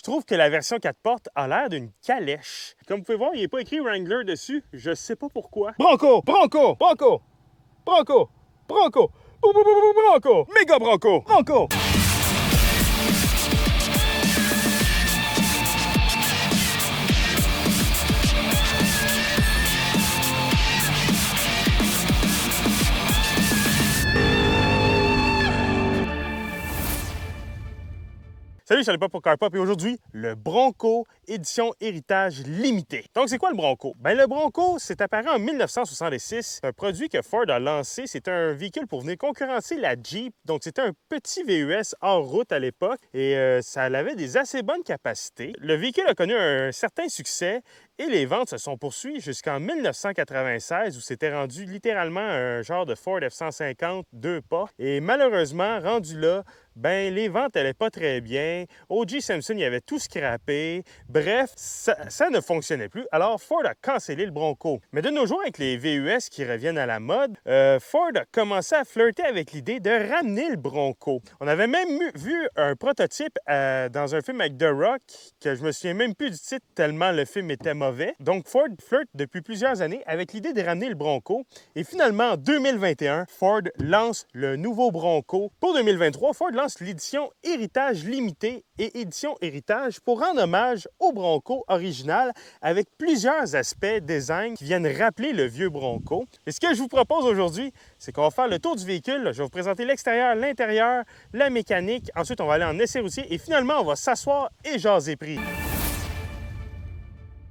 Je trouve que la version 4 portes a l'air d'une calèche. Comme vous pouvez voir, il n'est pas écrit Wrangler dessus. Je sais pas pourquoi. Bronco! Bronco! Bronco! Bronco! Bronco! Bronco! Méga Bronco! Bronco! Salut, je suis pour CarPop et aujourd'hui, le Bronco édition héritage limité. Donc, c'est quoi le Bronco? Ben, le Bronco, c'est apparu en 1966. Un produit que Ford a lancé, c'était un véhicule pour venir concurrencer la Jeep. Donc, c'était un petit VUS hors route à l'époque et ça avait des assez bonnes capacités. Le véhicule a connu un certain succès et les ventes se sont poursuivies jusqu'en 1996 où c'était rendu littéralement un genre de Ford F-150 deux portes. Et malheureusement, rendu là, ben les ventes n'allaient pas très bien. O.J. Simpson y avait tout scrappé. Bref, ça ne fonctionnait plus. Alors Ford a cancellé le Bronco. Mais de nos jours, avec les VUS qui reviennent à la mode, Ford a commencé à flirter avec l'idée de ramener le Bronco. On avait même vu un prototype dans un film avec The Rock, que je me souviens même plus du titre tellement le film était mauvais. Donc Ford flirte depuis plusieurs années avec l'idée de ramener le Bronco. Et finalement, en 2021, Ford lance le nouveau Bronco. Pour 2023, Ford lance l'édition Héritage Limité et édition Héritage pour rendre hommage au Bronco original avec plusieurs aspects design qui viennent rappeler le vieux Bronco. Et ce que je vous propose aujourd'hui, c'est qu'on va faire le tour du véhicule. Je vais vous présenter l'extérieur, l'intérieur, la mécanique. Ensuite, on va aller en essai routier et finalement, on va s'asseoir et jaser prix.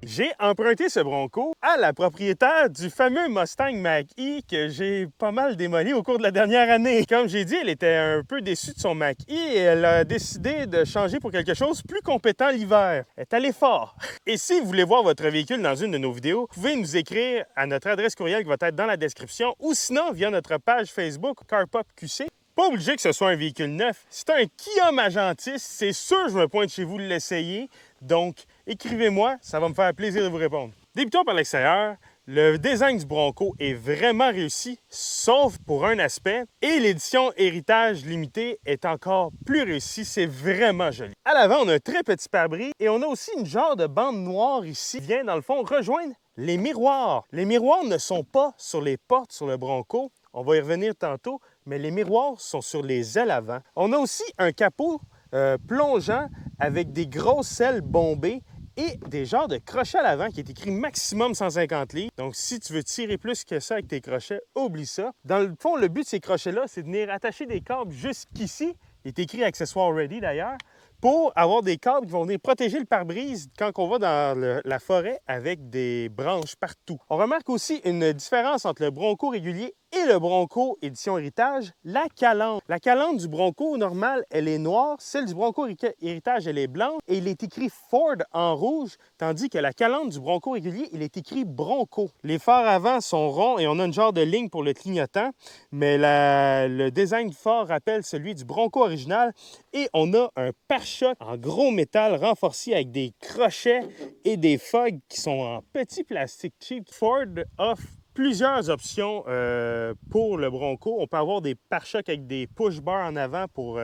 J'ai emprunté ce Bronco à la propriétaire du fameux Mustang Mach-E que j'ai pas mal démoli au cours de la dernière année. Comme j'ai dit, elle était un peu déçue de son Mach-E et elle a décidé de changer pour quelque chose de plus compétent l'hiver. Elle est allée fort. Et si vous voulez voir votre véhicule dans une de nos vidéos, vous pouvez nous écrire à notre adresse courriel qui va être dans la description ou sinon via notre page Facebook CarPop QC. Pas obligé que ce soit un véhicule neuf. Si c'est un Kia Magentis, c'est sûr que je me pointe chez vous de l'essayer. Donc, écrivez-moi, ça va me faire plaisir de vous répondre. Débutons par l'extérieur. Le design du Bronco est vraiment réussi, sauf pour un aspect. Et l'édition Héritage Limité est encore plus réussie. C'est vraiment joli. À l'avant, on a un très petit pare-brise et on a aussi une genre de bande noire ici qui vient, dans le fond, rejoindre les miroirs. Les miroirs ne sont pas sur les portes sur le Bronco. On va y revenir tantôt, mais les miroirs sont sur les ailes avant. On a aussi un capot plongeant avec des grosses selles bombées et des genres de crochets à l'avant qui est écrit maximum 150 livres. Donc, si tu veux tirer plus que ça avec tes crochets, oublie ça. Dans le fond, le but de ces crochets-là, c'est de venir attacher des câbles jusqu'ici. Il est écrit accessoire ready d'ailleurs, pour avoir des câbles qui vont venir protéger le pare-brise quand on va dans la forêt avec des branches partout. On remarque aussi une différence entre le Bronco régulier et le Bronco édition héritage, la calandre. La calandre du Bronco normal, elle est noire. Celle du Bronco héritage, elle est blanche. Et il est écrit Ford en rouge, tandis que la calandre du Bronco régulier, il est écrit Bronco. Les phares avant sont ronds et on a une genre de ligne pour le clignotant, mais le design du phare rappelle celui du Bronco original. Et on a un pare-choc en gros métal renforcé avec des crochets et des fogs qui sont en petit plastique cheap. Ford offre plusieurs options pour le Bronco. On peut avoir des pare-chocs avec des push-bars en avant pour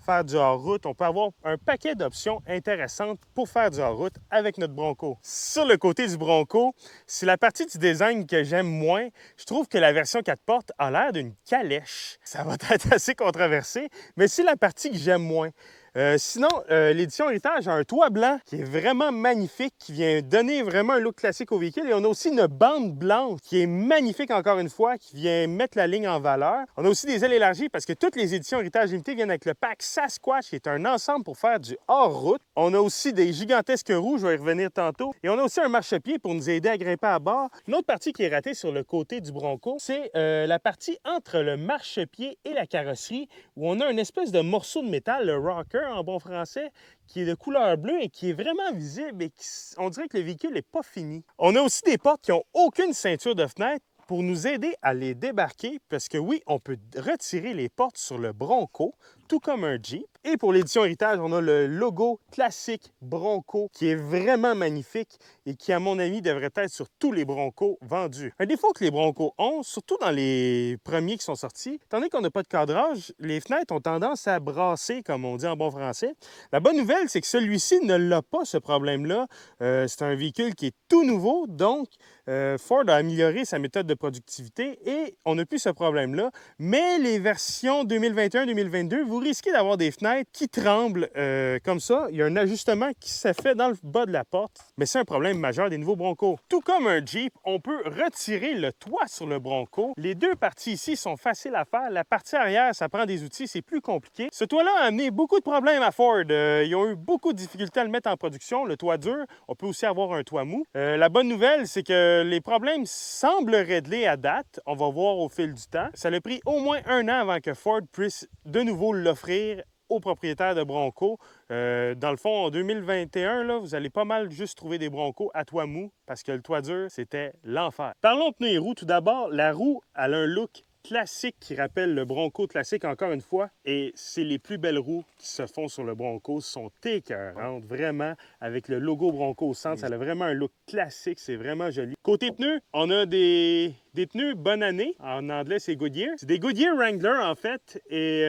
faire du hors-route. On peut avoir un paquet d'options intéressantes pour faire du hors-route avec notre Bronco. Sur le côté du Bronco, c'est la partie du design que j'aime moins. Je trouve que la version 4 portes a l'air d'une calèche. Ça va être assez controversé, mais c'est la partie que j'aime moins. Sinon, l'édition héritage a un toit blanc qui est vraiment magnifique, qui vient donner vraiment un look classique au véhicule. Et on a aussi une bande blanche qui est magnifique encore une fois, qui vient mettre la ligne en valeur. On a aussi des ailes élargies parce que toutes les éditions héritage limitées viennent avec le pack Sasquatch, qui est un ensemble pour faire du hors-route. On a aussi des gigantesques roues, je vais y revenir tantôt. Et on a aussi un marchepied pour nous aider à grimper à bord. Une autre partie qui est ratée sur le côté du Bronco, c'est la partie entre le marchepied et la carrosserie, où on a une espèce de morceau de métal, le rocker en bon français, qui est de couleur bleue et qui est vraiment visible et on dirait que le véhicule n'est pas fini. On a aussi des portes qui n'ont aucune ceinture de fenêtre pour nous aider à les débarquer parce que oui, on peut retirer les portes sur le Bronco, tout comme un Jeep. Et pour l'édition héritage, on a le logo classique Bronco qui est vraiment magnifique et qui, à mon avis, devrait être sur tous les Broncos vendus. Un défaut que les Broncos ont, surtout dans les premiers qui sont sortis, étant donné qu'on n'a pas de cadrage, les fenêtres ont tendance à brasser, comme on dit en bon français. La bonne nouvelle, c'est que celui-ci ne l'a pas, ce problème-là. C'est un véhicule qui est tout nouveau, donc Ford a amélioré sa méthode de productivité et on n'a plus ce problème-là. Mais les versions 2021-2022, vous risquez d'avoir des fenêtres qui tremblent comme ça. Il y a un ajustement qui s'est fait dans le bas de la porte, mais c'est un problème majeur des nouveaux Broncos. Tout comme un Jeep, on peut retirer le toit sur le Bronco. Les deux parties ici sont faciles à faire. La partie arrière, ça prend des outils, c'est plus compliqué. Ce toit-là a amené beaucoup de problèmes à Ford. Ils ont eu beaucoup de difficultés à le mettre en production. Le toit dur, on peut aussi avoir un toit mou. La bonne nouvelle, c'est que les problèmes semblent régler à date. On va voir au fil du temps. Ça a pris au moins 1 an avant que Ford puisse de nouveau l'offrir aux propriétaires de Bronco. Dans le fond, en 2021, là, vous allez pas mal juste trouver des Broncos à toit mou parce que le toit dur, c'était l'enfer. Parlons pneus et roues. Tout d'abord, la roue, elle a un look classique qui rappelle le Bronco classique encore une fois. Et c'est les plus belles roues qui se font sur le Bronco. Sont écœurantes, vraiment, avec le logo Bronco au centre. Ça a vraiment un look classique, c'est vraiment joli. Côté pneus, on a des pneus bonne année. En anglais, c'est Goodyear. C'est des Goodyear Wrangler, en fait. Et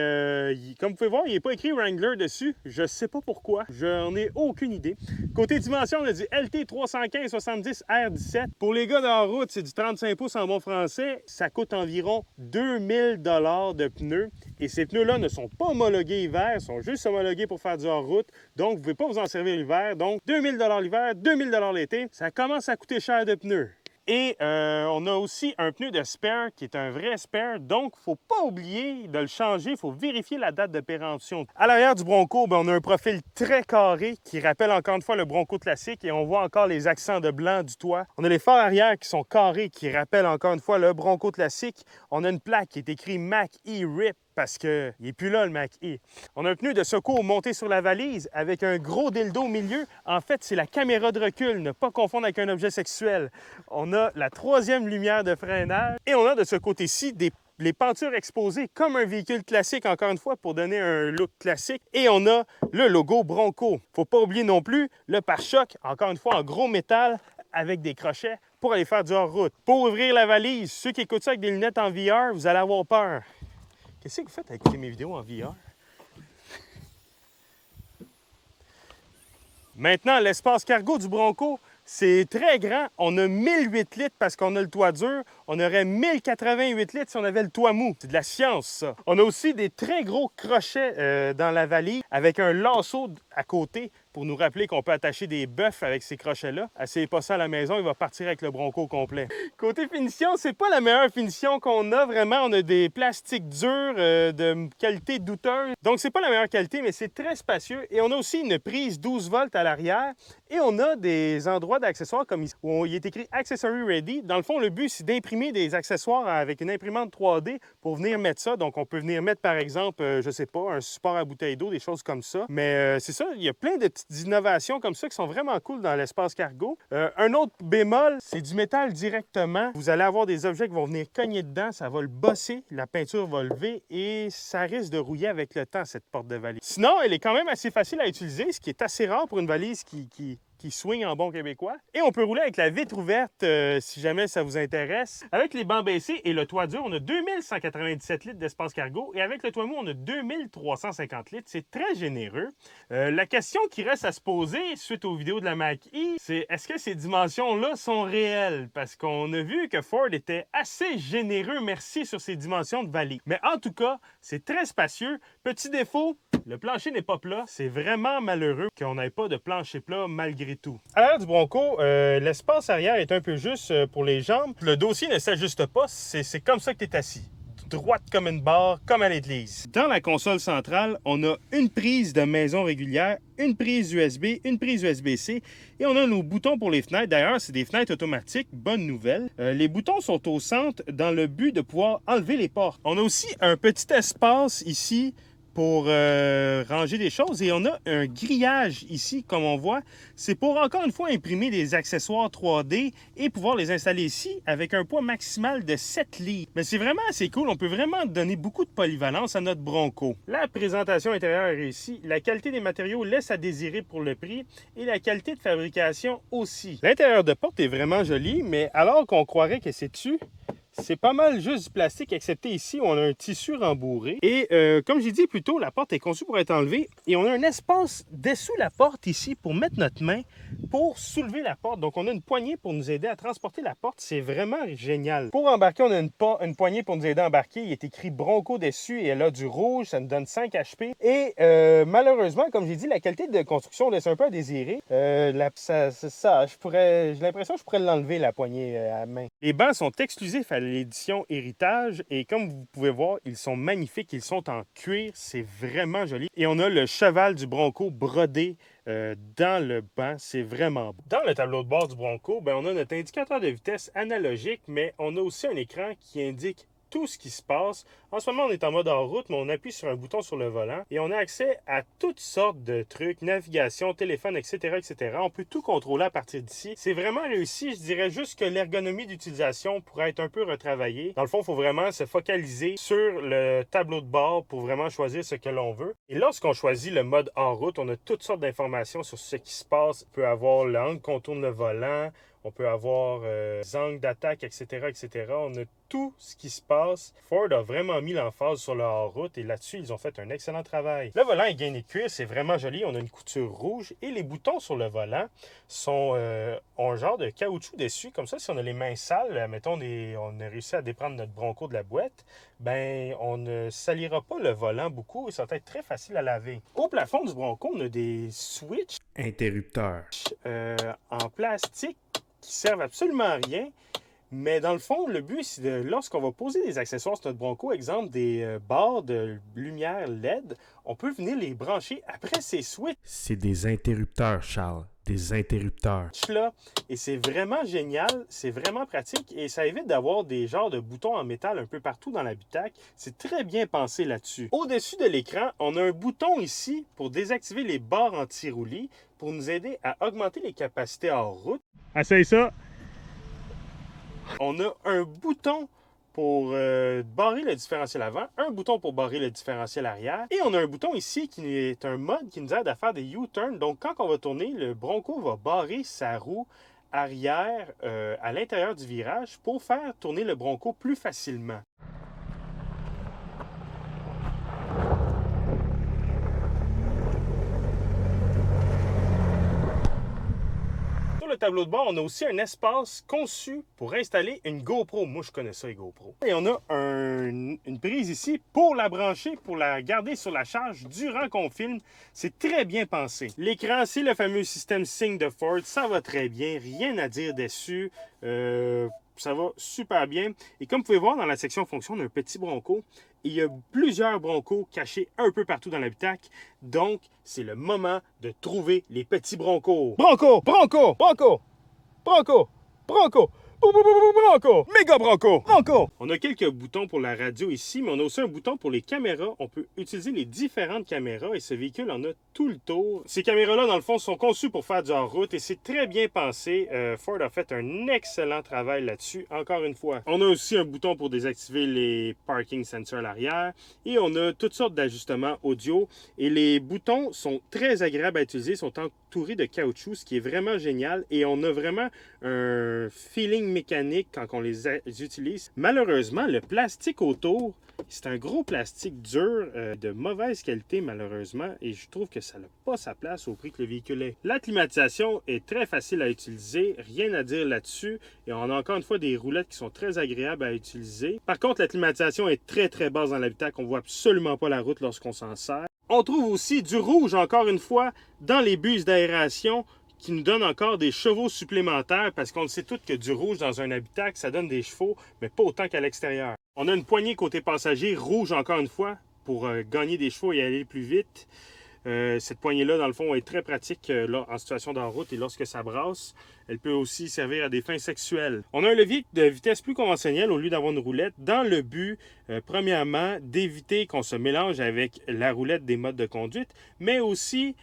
comme vous pouvez voir, il n'est pas écrit Wrangler dessus. Je ne sais pas pourquoi. J'en ai aucune idée. Côté dimension, on a du LT 315/70 R17. Pour les gars en route, c'est du 35 pouces en bon français. Ça coûte environ 2000 $ de pneus. Et ces pneus-là ne sont pas homologués hiver, sont juste homologués pour faire du hors-route. Donc, vous ne pouvez pas vous en servir l'hiver. Donc, 2000 $ l'hiver, 2000 $ l'été. Ça commence à coûter cher de pneus. Et on a aussi un pneu de spare qui est un vrai spare, donc il ne faut pas oublier de le changer, il faut vérifier la date de péremption. À l'arrière du Bronco, on a un profil très carré qui rappelle encore une fois le Bronco classique et on voit encore les accents de blanc du toit. On a les phares arrière qui sont carrés qui rappellent encore une fois le Bronco classique. On a une plaque qui est écrite Mack-E RIP parce qu'il n'est plus là, le Mack-E. On a un pneu de secours monté sur la valise avec un gros dildo au milieu. En fait, c'est la caméra de recul, ne pas confondre avec un objet sexuel. On a la 3e lumière de freinage et on a de ce côté-ci les pentures exposées comme un véhicule classique, encore une fois, pour donner un look classique. Et on a le logo Bronco. Faut pas oublier non plus le pare-choc, encore une fois, en gros métal avec des crochets pour aller faire du hors-route. Pour ouvrir la valise, ceux qui écoutent ça avec des lunettes en VR, vous allez avoir peur. Qu'est-ce que vous faites à écouter mes vidéos en VR? Maintenant, l'espace cargo du Bronco, c'est très grand. On a 1008 litres parce qu'on a le toit dur. On aurait 1088 litres si on avait le toit mou. C'est de la science, ça. On a aussi des très gros crochets dans la valise avec un lasso à côté pour nous rappeler qu'on peut attacher des bœufs avec ces crochets-là. Essayez pas ça à la maison, il va partir avec le Bronco complet. Côté finition, c'est pas la meilleure finition qu'on a vraiment. On a des plastiques durs de qualité douteuse. Donc c'est pas la meilleure qualité, mais c'est très spacieux. Et on a aussi une prise 12 volts à l'arrière. Et on a des endroits d'accessoires comme ici, où il est écrit Accessory Ready. Dans le fond, le but, c'est d'imprimer des accessoires avec une imprimante 3D pour venir mettre ça. Donc on peut venir mettre, par exemple, je sais pas, un support à bouteille d'eau, des choses comme ça. Mais c'est ça, il y a plein de petites innovations comme ça qui sont vraiment cool dans l'espace cargo. Un autre bémol, c'est du métal directement. Vous allez avoir des objets qui vont venir cogner dedans, ça va le bosser, la peinture va lever et ça risque de rouiller avec le temps, cette porte de valise. Sinon, elle est quand même assez facile à utiliser, ce qui est assez rare pour une valise qui swing en bon québécois. Et on peut rouler avec la vitre ouverte si jamais ça vous intéresse. Avec les bancs baissés et le toit dur, on a 2197 litres d'espace cargo. Et avec le toit mou, on a 2350 litres. C'est très généreux. La question qui reste à se poser suite aux vidéos de la Mack-E, c'est est-ce que ces dimensions-là sont réelles? Parce qu'on a vu que Ford était assez généreux, merci, sur ses dimensions de valise. Mais en tout cas, c'est très spacieux. Petit défaut, le plancher n'est pas plat. C'est vraiment malheureux qu'on n'ait pas de plancher plat malgré tout. À l'arrière du Bronco, l'espace arrière est un peu juste pour les jambes. Le dossier ne s'ajuste pas. C'est comme ça que tu es assis. Droite comme une barre, comme à l'église. Dans la console centrale, on a une prise de maison régulière, une prise USB, une prise USB-C et on a nos boutons pour les fenêtres. D'ailleurs, c'est des fenêtres automatiques, bonne nouvelle. Les boutons sont au centre dans le but de pouvoir enlever les portes. On a aussi un petit espace ici pour ranger des choses. Et on a un grillage ici, comme on voit. C'est pour, encore une fois, imprimer des accessoires 3D et pouvoir les installer ici avec un poids maximal de 7 livres. Mais c'est vraiment assez cool. On peut vraiment donner beaucoup de polyvalence à notre Bronco. La présentation intérieure est réussie. La qualité des matériaux laisse à désirer pour le prix et la qualité de fabrication aussi. L'intérieur de porte est vraiment joli, mais alors qu'on croirait que c'est dessus, c'est pas mal juste du plastique, excepté ici où on a un tissu rembourré. Et comme j'ai dit plus tôt, la porte est conçue pour être enlevée. Et on a un espace dessous la porte ici pour mettre notre main pour soulever la porte. Donc on a une poignée pour nous aider à transporter la porte. C'est vraiment génial. Pour embarquer, on a une poignée pour nous aider à embarquer. Il est écrit Bronco dessus et elle a du rouge. Ça nous donne 5 HP. Et malheureusement, comme j'ai dit, la qualité de construction laisse un peu à désirer. J'ai l'impression que je pourrais l'enlever, la poignée à main. Les bancs sont exclusifs à l'édition Héritage et comme vous pouvez voir, ils sont magnifiques, ils sont en cuir, c'est vraiment joli. Et on a le cheval du Bronco brodé dans le banc, c'est vraiment beau. Dans le tableau de bord du Bronco, on a notre indicateur de vitesse analogique, mais on a aussi un écran qui indique tout ce qui se passe. En ce moment, on est en mode hors route, mais on appuie sur un bouton sur le volant et on a accès à toutes sortes de trucs, navigation, téléphone, etc., etc. On peut tout contrôler à partir d'ici. C'est vraiment réussi. Je dirais juste que l'ergonomie d'utilisation pourrait être un peu retravaillée. Dans le fond, il faut vraiment se focaliser sur le tableau de bord pour vraiment choisir ce que l'on veut. Et lorsqu'on choisit le mode hors route, on a toutes sortes d'informations sur ce qui se passe. On peut avoir l'angle qu'on tourne le volant, on peut avoir les angles d'attaque, etc., etc. On a tout ce qui se passe. Ford a vraiment mis l'emphase sur le hors-route et là-dessus, ils ont fait un excellent travail. Le volant est gainé de cuir, c'est vraiment joli. On a une couture rouge et les boutons sur le volant ont un genre de caoutchouc dessus. Comme ça, si on a les mains sales, mettons, on a réussi à déprendre notre Bronco de la boîte, on ne salira pas le volant beaucoup et ça va être très facile à laver. Au plafond du Bronco, on a des switches interrupteurs en plastique qui servent absolument à rien. Mais dans le fond, le but, c'est lorsqu'on va poser des accessoires sur notre Bronco, exemple des barres de lumière LED, on peut venir les brancher après ces switches. C'est des interrupteurs, Charles. Des interrupteurs. Là, et c'est vraiment génial, c'est vraiment pratique et ça évite d'avoir des genres de boutons en métal un peu partout dans l'habitacle. C'est très bien pensé là-dessus. Au-dessus de l'écran, on a un bouton ici pour désactiver les barres anti-roulis pour nous aider à augmenter les capacités hors route. Essaye ça! On a un bouton pour barrer le différentiel avant, un bouton pour barrer le différentiel arrière, et on a un bouton ici qui est un mode qui nous aide à faire des U-turns. Donc quand on va tourner, le Bronco va barrer sa roue arrière à l'intérieur du virage pour faire tourner le Bronco plus facilement. Le tableau de bord, on a aussi un espace conçu pour installer une GoPro. Moi, je connais ça, les GoPro. Et on a une prise ici pour la brancher, pour la garder sur la charge durant qu'on filme. C'est très bien pensé. L'écran, c'est le fameux système Sync de Ford. Ça va très bien. Rien à dire dessus. Ça va super bien. Et comme vous pouvez voir dans la section fonction, on a un petit Bronco. Et il y a plusieurs Broncos cachés un peu partout dans l'habitacle. Donc, c'est le moment de trouver les petits Broncos. Bronco! Bronco! Bronco! Bronco! Bronco! Bronco! Méga Bronco! Bronco! On a quelques boutons pour la radio ici, mais on a aussi un bouton pour les caméras. On peut utiliser les différentes caméras et ce véhicule en a tout le tour. Ces caméras-là, dans le fond, sont conçues pour faire du hors-route et c'est très bien pensé. Ford a fait un excellent travail là-dessus, encore une fois. On a aussi un bouton pour désactiver les parking sensors à l'arrière et on a toutes sortes d'ajustements audio et les boutons sont très agréables à utiliser, sont entourés de caoutchouc, ce qui est vraiment génial et on a vraiment un feeling mécanique quand on les utilise. Malheureusement, le plastique autour, c'est un gros plastique dur de mauvaise qualité malheureusement et je trouve que ça n'a pas sa place au prix que le véhicule est. La climatisation est très facile à utiliser, rien à dire là-dessus et on a encore une fois des roulettes qui sont très agréables à utiliser. Par contre, la climatisation est très basse dans l'habitacle, on ne voit absolument pas la route lorsqu'on s'en sert. On trouve aussi du rouge encore une fois dans les buses d'aération qui nous donne encore des chevaux supplémentaires parce qu'on le sait tous que du rouge dans un habitacle, ça donne des chevaux, mais pas autant qu'à l'extérieur. On a une poignée côté passager, rouge encore une fois, pour gagner des chevaux et aller plus vite. Cette poignée-là, dans le fond, est très pratique là, en situation d'en-route et lorsque ça brasse. Elle peut aussi servir à des fins sexuelles. On a un levier de vitesse plus conventionnel au lieu d'avoir une roulette dans le but, premièrement, d'éviter qu'on se mélange avec la roulette des modes de conduite, mais aussi,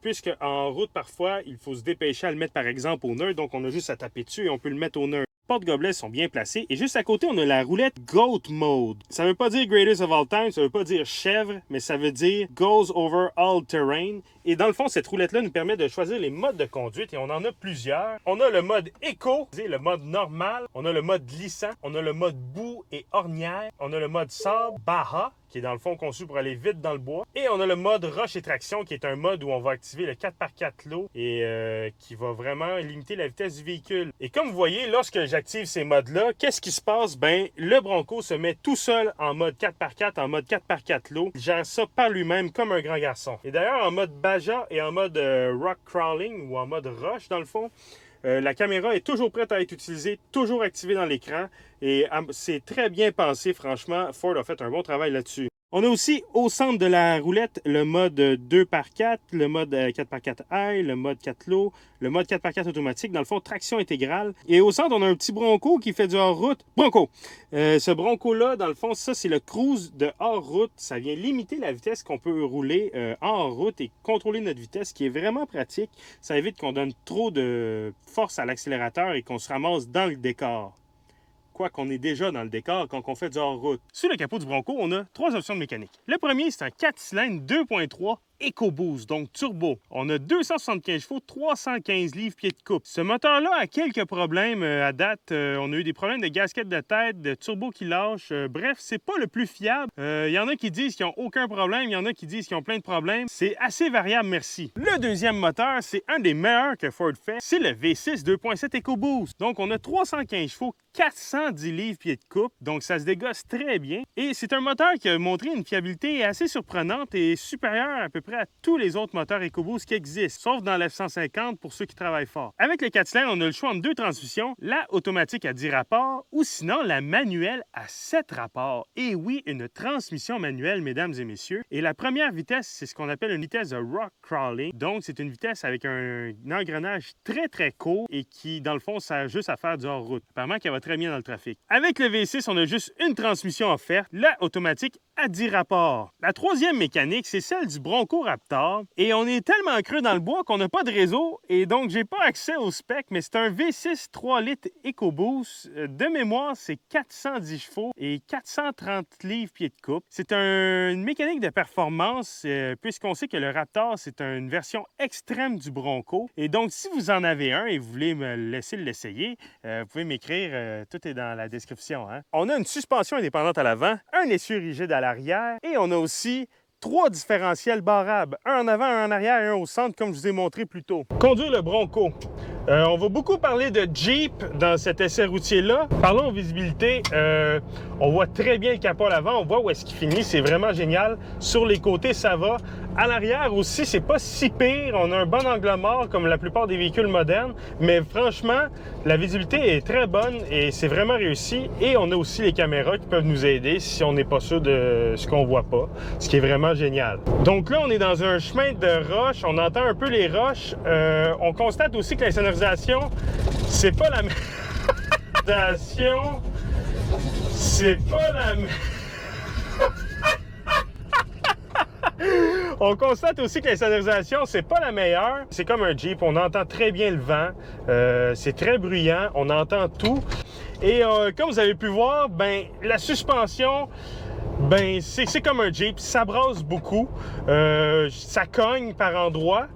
puisque en route, parfois, il faut se dépêcher à le mettre, par exemple, au neutre. Donc, on a juste à taper dessus et on peut le mettre au neutre. Les porte-gobelets sont bien placés. Et juste à côté, on a la roulette GOAT Mode. Ça ne veut pas dire Greatest of All Time, ça ne veut pas dire chèvre, mais ça veut dire Goes Over All Terrain. Et dans le fond, cette roulette-là nous permet de choisir les modes de conduite et on en a plusieurs. On a le mode éco, le mode normal, on a le mode glissant, on a le mode boue et ornière, on a le mode sable, Baja, qui est dans le fond conçu pour aller vite dans le bois. Et on a le mode roche et traction, qui est un mode où on va activer le 4x4 low et qui va vraiment limiter la vitesse du véhicule. Et comme vous voyez, lorsque j'active ces modes-là, qu'est-ce qui se passe? Ben, le Bronco se met tout seul en mode 4x4, en mode 4x4 low. Il gère ça par lui-même comme un grand garçon. Et d'ailleurs, en mode Baja et en mode rock crawling ou en mode roche, dans le fond, la caméra est toujours prête à être utilisée, toujours activée dans l'écran et c'est très bien pensé, franchement. Ford a fait un bon travail là-dessus. On a aussi au centre de la roulette le mode 2x4, le mode 4x4 high, le mode 4 low, le mode 4x4 automatique, dans le fond, traction intégrale. Et au centre, on a un petit Bronco qui fait du hors-route. Bronco! Ce Bronco-là, dans le fond, ça, c'est le cruise de hors-route. Ça vient limiter la vitesse qu'on peut rouler en hors-route et contrôler notre vitesse, qui est vraiment pratique. Ça évite qu'on donne trop de force à l'accélérateur et qu'on se ramasse dans le décor. Quoi qu'on est déjà dans le décor quand on fait du hors-route. Sur le capot du Bronco, on a 3 options de mécanique. Le premier, c'est un 4 cylindres 2.3 EcoBoost, donc turbo. On a 275 chevaux, 315 livres pieds de coupe. Ce moteur-là a quelques problèmes à date. On a eu des problèmes de gasket de tête, de turbo qui lâche. Bref, c'est pas le plus fiable. Il y en a qui disent qu'ils n'ont aucun problème, il y en a qui disent qu'ils ont plein de problèmes. C'est assez variable, merci. Le deuxième moteur, c'est un des meilleurs que Ford fait. C'est le V6 2.7 EcoBoost. Donc, on a 315 chevaux, 410 livres pieds de coupe. Donc, ça se dégosse très bien. Et c'est un moteur qui a montré une fiabilité assez surprenante et supérieure à peu près à tous les autres moteurs EcoBoost qui existent, sauf dans l'F-150 pour ceux qui travaillent fort. Avec le 4 cylindres, on a le choix entre deux transmissions, la automatique à 10 rapports ou sinon la manuelle à 7 rapports. Et oui, une transmission manuelle, mesdames et messieurs. Et la première vitesse, c'est ce qu'on appelle une vitesse de rock crawling. Donc, c'est une vitesse avec un engrenage très, très court et qui, dans le fond, sert juste à faire du hors-route. Apparemment, qu'elle va très bien dans le trafic. Avec le V6, on a juste une transmission offerte, la automatique à 10 rapports. La troisième mécanique, c'est celle du Bronco Raptor. Et on est tellement creux dans le bois qu'on n'a pas de réseau et donc j'ai pas accès au spec, mais c'est un V6 3 litres EcoBoost. De mémoire, c'est 410 chevaux et 430 livres pieds de coupe. C'est une mécanique de performance puisqu'on sait que le Raptor, c'est une version extrême du Bronco. Et donc, si vous en avez un et vous voulez me laisser l'essayer, vous pouvez m'écrire. Tout est dans la description. Hein? On a une suspension indépendante à l'avant, un essieu rigide à l'arrière et on a aussi 3 différentiels barrables, un en avant, un en arrière et un au centre, comme je vous ai montré plus tôt. Conduire le Bronco. On va beaucoup parler de Jeep dans cet essai routier-là. Parlons visibilité. On voit très bien le capot à l'avant. On voit où est-ce qu'il finit. C'est vraiment génial. Sur les côtés, ça va. À l'arrière aussi, c'est pas si pire. On a un bon angle mort comme la plupart des véhicules modernes. Mais franchement, la visibilité est très bonne et c'est vraiment réussi. Et on a aussi les caméras qui peuvent nous aider si on n'est pas sûr de ce qu'on voit pas. Ce qui est vraiment génial. Donc là, on est dans un chemin de roches. On entend un peu les roches. On constate aussi que la sonorisation, c'est pas la même. C'est pas la même. On constate aussi que la sonorisation, c'est pas la meilleure. C'est comme un Jeep, on entend très bien le vent. C'est très bruyant, on entend tout. Et comme vous avez pu voir, ben la suspension, ben c'est comme un Jeep, ça brasse beaucoup, ça cogne par endroits.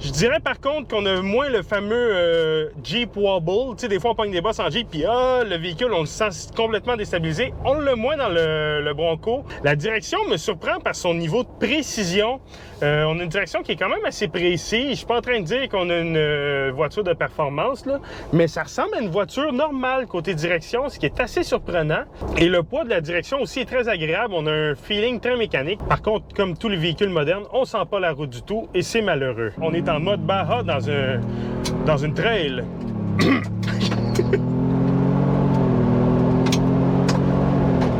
Je dirais par contre qu'on a moins le fameux Jeep Wobble. Tu sais, des fois on pogne des bosses en Jeep, puis le véhicule, on le sent complètement déstabilisé. On l'a moins dans le Bronco. La direction me surprend par son niveau de précision. On a une direction qui est quand même assez précise. Je suis pas en train de dire qu'on a une voiture de performance, là, mais ça ressemble à une voiture normale côté direction, ce qui est assez surprenant. Et le poids de la direction aussi est très agréable. On a un feeling très mécanique. Par contre, comme tous les véhicules modernes, on sent pas la route du tout et c'est malheureux. On est en mode Baja dans une trail.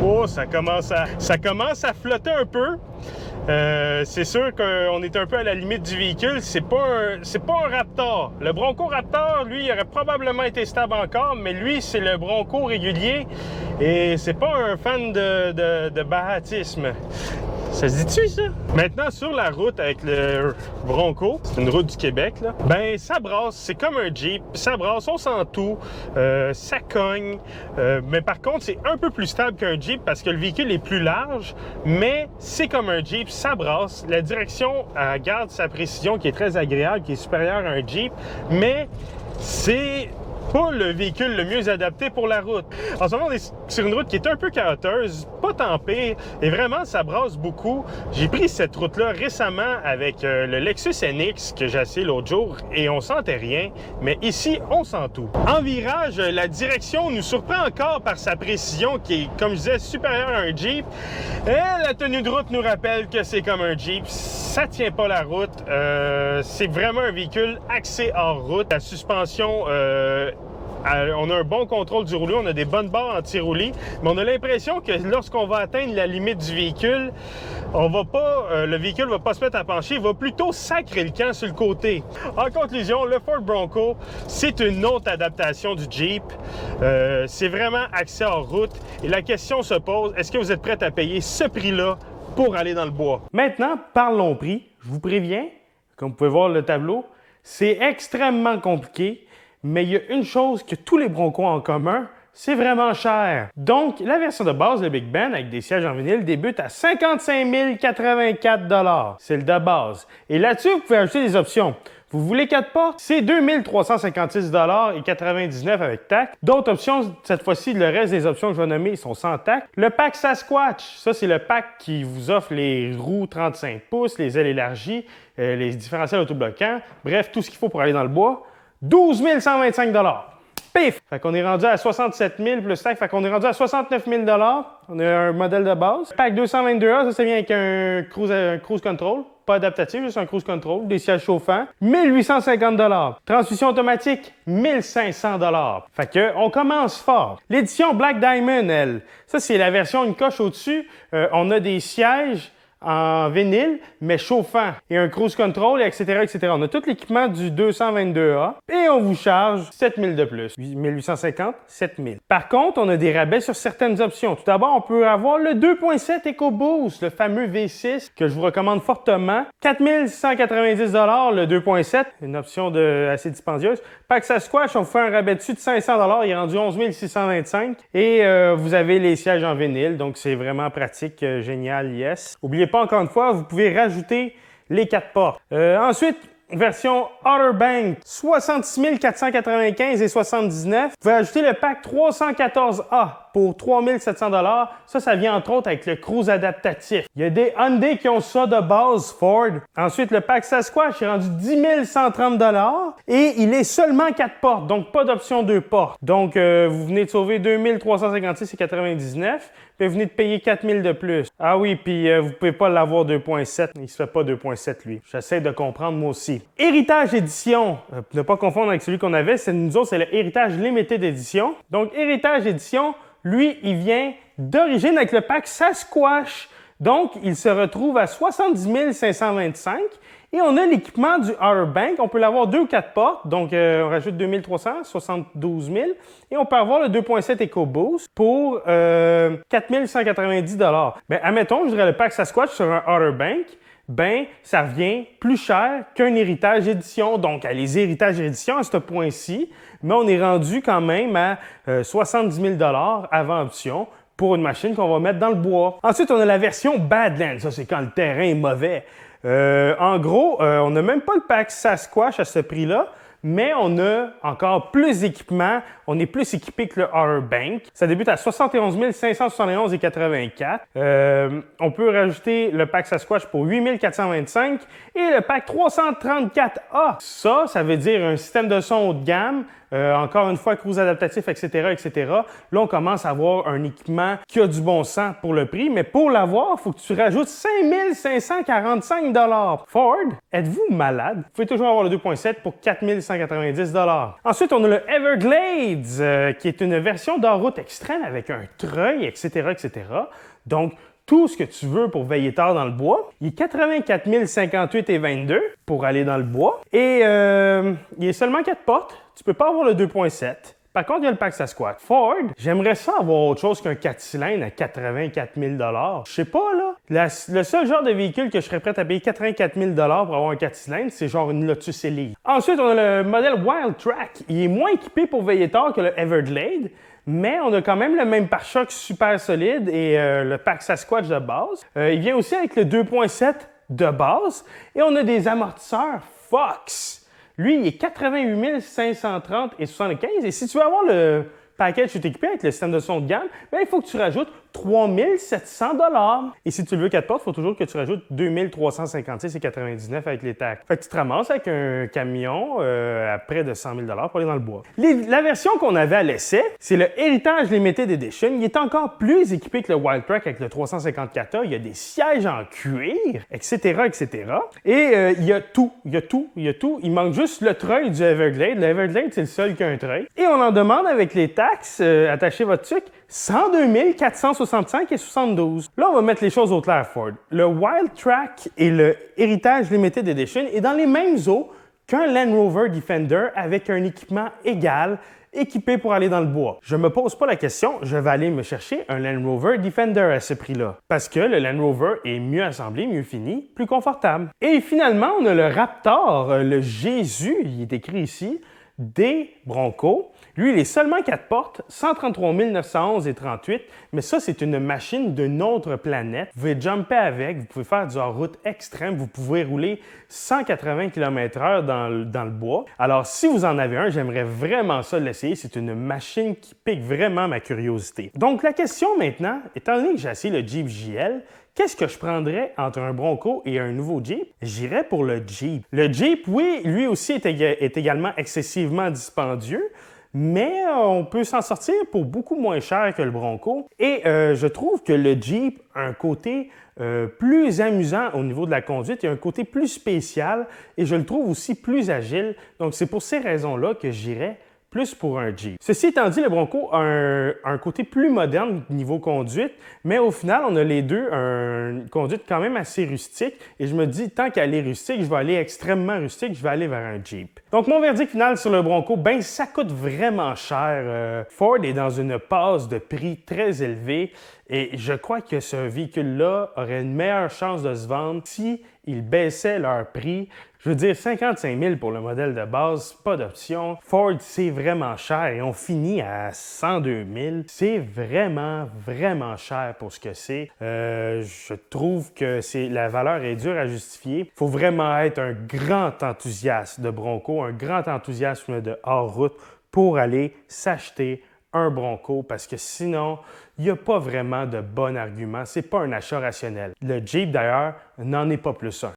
Oh, ça commence à flotter un peu. C'est sûr qu'on est un peu à la limite du véhicule. C'est pas un Raptor. Le Bronco Raptor, lui, il aurait probablement été stable encore, mais lui, c'est le Bronco régulier et c'est pas un fan de bahatisme. Ça se dit-tu, ça? Maintenant, sur la route avec le Bronco, c'est une route du Québec, là, ben ça brasse, c'est comme un Jeep, ça brasse, on sent tout, ça cogne, mais par contre, c'est un peu plus stable qu'un Jeep parce que le véhicule est plus large, mais c'est comme un Jeep, ça brasse, la direction garde sa précision qui est très agréable, qui est supérieure à un Jeep, mais c'est pas le véhicule le mieux adapté pour la route. En ce moment, on est sur une route qui est un peu caroteuse, pas tant pire, et vraiment, ça brasse beaucoup. J'ai pris cette route-là récemment avec le Lexus NX que j'ai essayé l'autre jour, et on sentait rien, mais ici, on sent tout. En virage, la direction nous surprend encore par sa précision qui est, comme je disais, supérieure à un Jeep, et la tenue de route nous rappelle que c'est comme un Jeep. Ça tient pas la route. C'est vraiment un véhicule axé hors route. La suspension... on a un bon contrôle du roulis, on a des bonnes barres anti-roulis, mais on a l'impression que lorsqu'on va atteindre la limite du véhicule, le véhicule va pas se mettre à pencher, il va plutôt sacrer le camp sur le côté. En conclusion, le Ford Bronco, c'est une autre adaptation du Jeep. C'est vraiment axé hors route et la question se pose, est-ce que vous êtes prêts à payer ce prix-là pour aller dans le bois? Maintenant, parlons prix. Je vous préviens, comme vous pouvez voir le tableau, c'est extrêmement compliqué. Mais il y a une chose que tous les Broncos ont en commun, c'est vraiment cher. Donc, la version de base, le Big Ben, avec des sièges en vinyle, débute à 55 084 $. C'est le de base. Et là-dessus, vous pouvez ajouter des options. Vous voulez 4 portes? C'est 2 356 $ et 99 avec taxe. D'autres options, cette fois-ci, le reste des options que je vais nommer sont sans taxe. Le pack Sasquatch, ça c'est le pack qui vous offre les roues 35 pouces, les ailes élargies, les différentiels autobloquants, bref, tout ce qu'il faut pour aller dans le bois. 12 125 $. Pif! Fait qu'on est rendu à 67 000 plus taxe, fait qu'on est rendu à 69 000 $. On a un modèle de base. Pack 222A, ça vient avec un cruise control. Pas adaptatif, juste un cruise control, des sièges chauffants. 1850 $. Transmission automatique, 1500 $. Fait que, on commence fort. L'édition Black Diamond, elle, ça c'est la version une coche au-dessus. On a des sièges en vinyle, mais chauffant, et un cruise control, etc., etc. On a tout l'équipement du 222A et on vous charge 7 000 de plus. 1850, 7 000. Par contre, on a des rabais sur certaines options. Tout d'abord, on peut avoir le 2.7 EcoBoost, le fameux V6 que je vous recommande fortement. 4 690 $, le 2.7, une option assez dispendieuse. Pack Sasquatch, on vous fait un rabais dessus de 500 $, il est rendu 11 625. Et vous avez les sièges en vinyle, donc c'est vraiment pratique, génial, yes. Oubliez pas, encore une fois, vous pouvez rajouter les 4 portes. Ensuite, version Outer Bank, 66 495 et 79. Vous pouvez ajouter le pack 314A pour 3 700 $. Ça vient entre autres avec le cruise adaptatif. Il y a des Hyundai qui ont ça de base, Ford. Ensuite, le pack Sasquatch est rendu 10 130 $ et il est seulement 4 portes, donc pas d'option 2 portes. Donc, vous venez de sauver 2 356 et 99, puis vous venez de payer 4 000 de plus. Ah oui, puis vous pouvez pas l'avoir 2.7. Il se fait pas 2.7, lui. J'essaie de comprendre, moi aussi. Héritage Édition. Ne pas confondre avec celui qu'on avait. Nous autres, c'est le Héritage Limited Edition. Donc, Héritage Édition, lui, il vient d'origine avec le pack Sasquatch. Donc, il se retrouve à 70 525. Et on a l'équipement du Outer Bank. On peut l'avoir 2 ou 4 portes. Donc, on rajoute 2300, 72 000. Et on peut avoir le 2.7 EcoBoost pour 4 190 $. Mais admettons, je dirais le pack Sasquatch sur un Outer Bank. Ben, ça revient plus cher qu'un héritage édition. Donc, les héritages édition à ce point-ci, mais on est rendu quand même à 70 000 $ avant option pour une machine qu'on va mettre dans le bois. Ensuite, on a la version Badlands. Ça, c'est quand le terrain est mauvais. En gros, on n'a même pas le pack Sasquatch à ce prix-là, mais on a encore plus d'équipement. On est plus équipé que le Outer Bank. Ça débute à 71 571 et 84. On peut rajouter le pack Sasquatch pour 8 425 et le pack 334A. Ça veut dire un système de son haut de gamme. Encore une fois, cruise adaptatif, etc., etc. Là, on commence à avoir un équipement qui a du bon sens pour le prix, mais pour l'avoir, il faut que tu rajoutes 5 545 $. Ford, êtes-vous malade? Vous pouvez toujours avoir le 2.7 pour 4 190 $. Ensuite, on a le Everglades, qui est une version d'en-route extrême avec un treuil, etc., etc. Donc, tout ce que tu veux pour veiller tard dans le bois. Il est 84 058,22 pour aller dans le bois. Et il est seulement 4 portes. Tu peux pas avoir le 2.7. Par contre, il y a le pack Sasquatch. Ford, j'aimerais ça avoir autre chose qu'un 4 cylindres à 84 000 $. Je sais pas, là. Le seul genre de véhicule que je serais prêt à payer 84 000 $ pour avoir un 4 cylindres, c'est genre une Lotus Elise. Ensuite, on a le modèle Wild Track. Il est moins équipé pour veiller tard que le Everglade, mais on a quand même le même pare-choc super solide et le pack Sasquatch de base. Il vient aussi avec le 2.7 de base et on a des amortisseurs Fox. Lui, il est 88 530 et 75. Et si tu veux avoir le package tout équipé avec le système de son de gamme, bien, il faut que tu rajoutes 3 700 $. Et si tu le veux 4 portes, il faut toujours que tu rajoutes 2 356 et 99 avec les taxes. Fait que tu te ramasses avec un camion à près de 100 000 $ pour aller dans le bois. La version qu'on avait à l'essai, c'est le Heritage Limited Edition. Il est encore plus équipé que le Wild Track avec le 354A. Il y a des sièges en cuir, etc., etc. Et il y a tout. Il manque juste le treuil du Everglade. Le Everglade, c'est le seul qui a un treuil. Et on en demande avec les taxes, attachez votre truc, 102 465 et 72. Là, on va mettre les choses au clair, Ford. Le Wild Track et le Heritage Limited Edition est dans les mêmes eaux qu'un Land Rover Defender avec un équipement égal, équipé pour aller dans le bois. Je me pose pas la question, je vais aller me chercher un Land Rover Defender à ce prix-là. Parce que le Land Rover est mieux assemblé, mieux fini, plus confortable. Et finalement, on a le Raptor, le Jésus, il est écrit ici, des Bronco. Lui, il est seulement 4 portes, 133 911 et 38, mais ça, c'est une machine d'une autre planète. Vous pouvez jumper avec, vous pouvez faire du hors-route extrême, vous pouvez rouler 180 km/h dans le bois. Alors, si vous en avez un, j'aimerais vraiment ça l'essayer. C'est une machine qui pique vraiment ma curiosité. Donc, la question maintenant, étant donné que j'ai essayé le Jeep JL, qu'est-ce que je prendrais entre un Bronco et un nouveau Jeep? J'irais pour le Jeep. Le Jeep, oui, lui aussi est également excessivement dispendieux, mais on peut s'en sortir pour beaucoup moins cher que le Bronco. Et je trouve que le Jeep a un côté plus amusant au niveau de la conduite. Il y a un côté plus spécial et je le trouve aussi plus agile. Donc, c'est pour ces raisons-là que j'irais plus pour un Jeep. Ceci étant dit, le Bronco a un côté plus moderne niveau conduite, mais au final, on a les deux une conduite quand même assez rustique. Et je me dis, tant qu'à aller rustique, je vais aller extrêmement rustique, je vais aller vers un Jeep. Donc, mon verdict final sur le Bronco, ben ça coûte vraiment cher. Ford est dans une passe de prix très élevée et je crois que ce véhicule-là aurait une meilleure chance de se vendre si ils baissaient leur prix. Je veux dire, 55 000 pour le modèle de base, pas d'option. Ford, c'est vraiment cher et on finit à 102 000. C'est vraiment, vraiment cher pour ce que c'est. Je trouve que la valeur est dure à justifier. Il faut vraiment être un grand enthousiaste de Bronco, un grand enthousiasme de hors-route pour aller s'acheter un Bronco parce que sinon, il n'y a pas vraiment de bon argument. C'est pas un achat rationnel. Le Jeep, d'ailleurs, n'en est pas plus un.